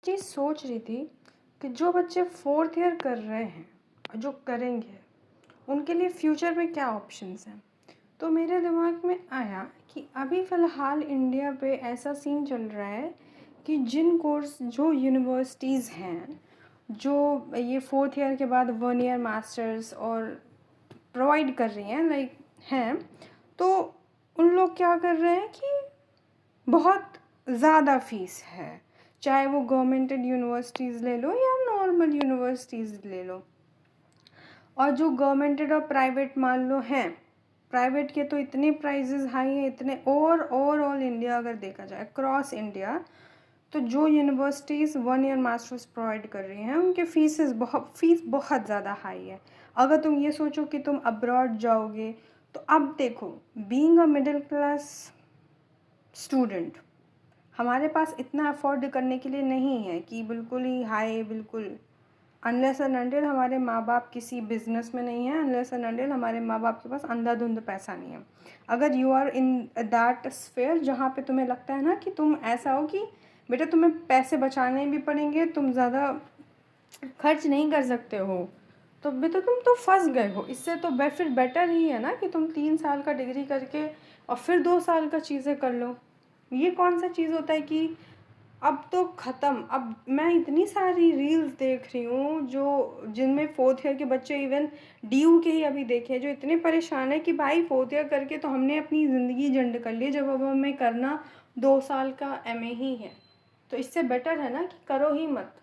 चीज़ सोच रही थी कि जो बच्चे 4th ईयर कर रहे हैं और जो करेंगे उनके लिए फ्यूचर में क्या ऑप्शंस हैं। तो मेरे दिमाग में आया कि अभी फ़िलहाल इंडिया पे ऐसा सीन चल रहा है कि जिन कोर्स जो यूनिवर्सिटीज़ हैं जो ये 4th ईयर के बाद 1 ईयर मास्टर्स और प्रोवाइड कर रही हैं हैं, तो उन लोग क्या कर रहे हैं कि बहुत ज़्यादा फ़ीस है, चाहे वो गवर्नमेंटेड यूनिवर्सिटीज़ ले लो या नॉर्मल यूनिवर्सिटीज़ ले लो। और जो गवर्नमेंटेड और प्राइवेट मान लो हैं, प्राइवेट के तो इतने प्राइजेज़ हाई हैं, इतने ओवरऑल इंडिया अगर देखा जाए क्रॉस इंडिया, तो जो यूनिवर्सिटीज़ 1 ईयर मास्टर्स प्रोवाइड कर रही हैं उनके फ़ीस बहुत ज़्यादा हाई है। अगर तुम ये सोचो कि तुम अब्रॉड जाओगे, तो अब देखो, being a middle class student, हमारे पास इतना अफोर्ड करने के लिए नहीं है कि बिल्कुल ही हाई, बिल्कुल अनलेस एंड अनटिल हमारे माँ बाप किसी बिजनेस में नहीं है, अनलेस एंड अनटिल हमारे माँ बाप के पास अंधाधुंध पैसा नहीं है। अगर you are in that sphere जहाँ पे तुम्हें लगता है ना कि तुम ऐसा हो कि बेटा तुम्हें पैसे बचाने भी पड़ेंगे, तुम ज़्यादा खर्च नहीं कर सकते हो, तो बेटा तुम तो फंस गए हो। इससे तो फिर बेटर ही है ना कि तुम 3 साल का डिग्री करके और फिर 2 साल का चीज़ें कर लो। ये कौन सा चीज़ होता है कि अब तो ख़त्म। अब मैं इतनी सारी रील्स देख रही हूँ जो जिनमें 4th ईयर के बच्चे, इवन डीयू के ही अभी देखे, जो इतने परेशान है कि भाई 4th ईयर करके तो हमने अपनी ज़िंदगी झंड कर ली, जब अब हमें करना 2 साल का एमए ही है। तो इससे बेटर है ना कि करो ही मत।